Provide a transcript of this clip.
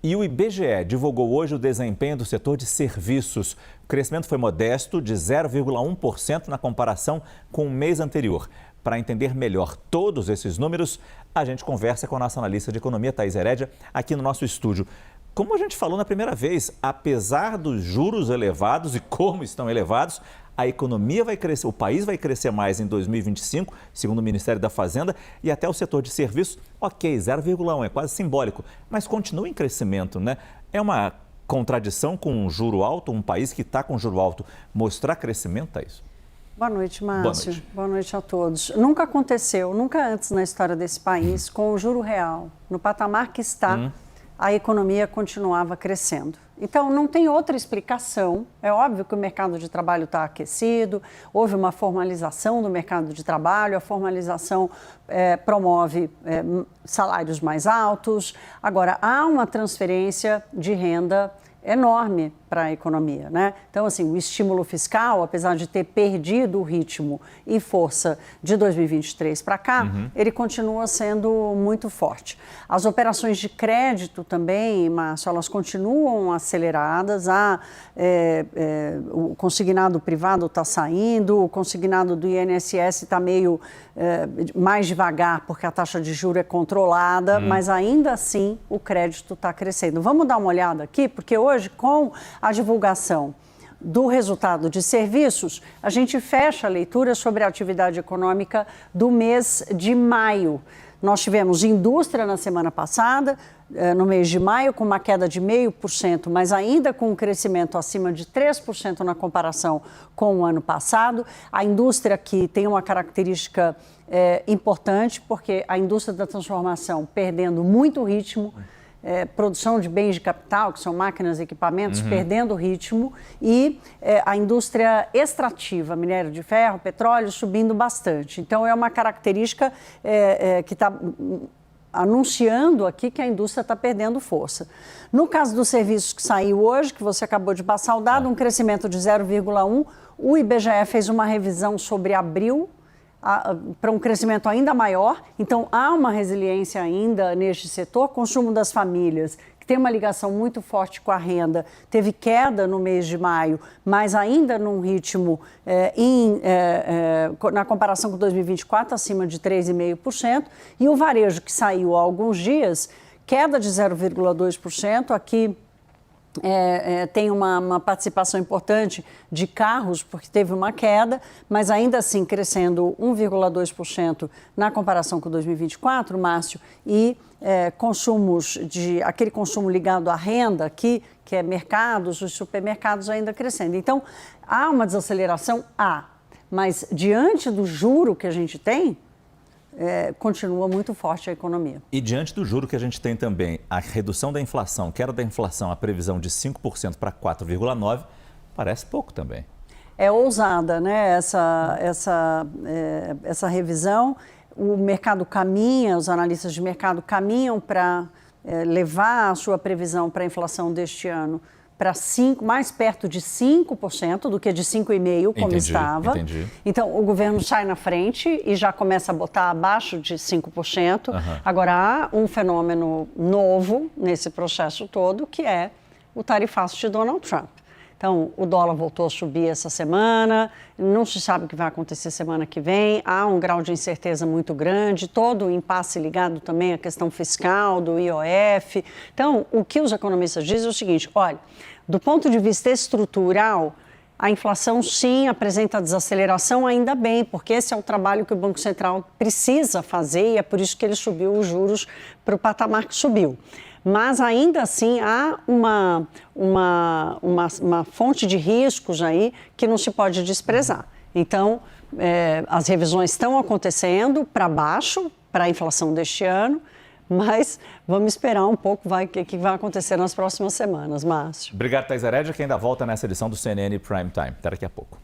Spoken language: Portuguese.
E o IBGE divulgou hoje o desempenho do setor de serviços. O crescimento foi modesto, de 0,1% na comparação com o mês anterior. Para entender melhor todos esses números, a gente conversa com a nossa analista de economia, Thaís Herédia, aqui no nosso estúdio. Como a gente falou na primeira vez, apesar dos juros elevados e como estão elevados, a economia vai crescer, o país vai crescer mais em 2025, segundo o Ministério da Fazenda, e até o setor de serviços, ok, 0,1, é quase simbólico, mas continua em crescimento, né? É uma contradição com um juro alto, um país que está com juro alto, mostrar crescimento, é isso? Boa noite, Márcio. Boa noite a todos. Nunca aconteceu, nunca antes na história desse país, com o juro real, no patamar que está, a economia continuava crescendo. Então, não tem outra explicação. É óbvio que o mercado de trabalho está aquecido, houve uma formalização do mercado de trabalho, a formalização promove salários mais altos. Agora, há uma transferência de renda enorme para a economia, né? Então, assim, o estímulo fiscal, apesar de ter perdido o ritmo e força de 2023 para cá, ele continua sendo muito forte. As operações de crédito também, Márcio, elas continuam aceleradas. O consignado privado está saindo, o consignado do INSS está meio mais devagar, porque a taxa de juros é controlada, mas ainda assim o crédito está crescendo. Vamos dar uma olhada aqui, porque hoje, com a divulgação do resultado de serviços, a gente fecha a leitura sobre a atividade econômica do mês de maio. Nós tivemos indústria na semana passada, no mês de maio, com uma queda de 0,5%, mas ainda com um crescimento acima de 3% na comparação com o ano passado. A indústria aqui tem uma característica importante, porque a indústria da transformação perdendo muito ritmo, produção de bens de capital, que são máquinas e equipamentos, perdendo ritmo, e a indústria extrativa, minério de ferro, petróleo, subindo bastante. Então, é uma característica que está anunciando aqui que a indústria está perdendo força. No caso dos serviços que saiu hoje, que você acabou de passar o dado, um crescimento de 0,1%, o IBGE fez uma revisão sobre abril, para um crescimento ainda maior. Então, há uma resiliência ainda neste setor. Consumo das famílias, que tem uma ligação muito forte com a renda, teve queda no mês de maio, mas ainda num ritmo, na comparação com 2024, acima de 3,5%. E o varejo, que saiu há alguns dias, queda de 0,2%. Aqui tem uma participação importante de carros, porque teve uma queda, mas ainda assim crescendo 1,2% na comparação com 2024, Márcio, e aquele consumo ligado à renda aqui, que é mercados, os supermercados ainda crescendo. Então, há uma desaceleração? Mas diante do juro que a gente tem, continua muito forte a economia. E diante do juro que a gente tem também, a redução da inflação, queda da inflação, a previsão de 5% para 4,9%, parece pouco também. É ousada, né, essa revisão. O mercado caminha, os analistas de mercado caminham para levar a sua previsão para a inflação deste ano para mais perto de 5% do que de 5,5%, como estava. Entendi. Então, o governo sai na frente e já começa a botar abaixo de 5%. Agora, há um fenômeno novo nesse processo todo, que é o tarifaço de Donald Trump. Então, o dólar voltou a subir essa semana, não se sabe o que vai acontecer semana que vem, há um grau de incerteza muito grande, todo o impasse ligado também à questão fiscal, do IOF. Então, o que os economistas dizem é o seguinte: olha, do ponto de vista estrutural, a inflação sim apresenta desaceleração, ainda bem, porque esse é o trabalho que o Banco Central precisa fazer e é por isso que ele subiu os juros para o patamar que subiu. Mas ainda assim há uma fonte de riscos aí que não se pode desprezar. Então, as revisões estão acontecendo para baixo, para a inflação deste ano, mas vamos esperar um pouco o que vai acontecer nas próximas semanas, Márcio. Obrigado, Thaís Herédia, que ainda volta nessa edição do CNN Prime Time. Até daqui a pouco.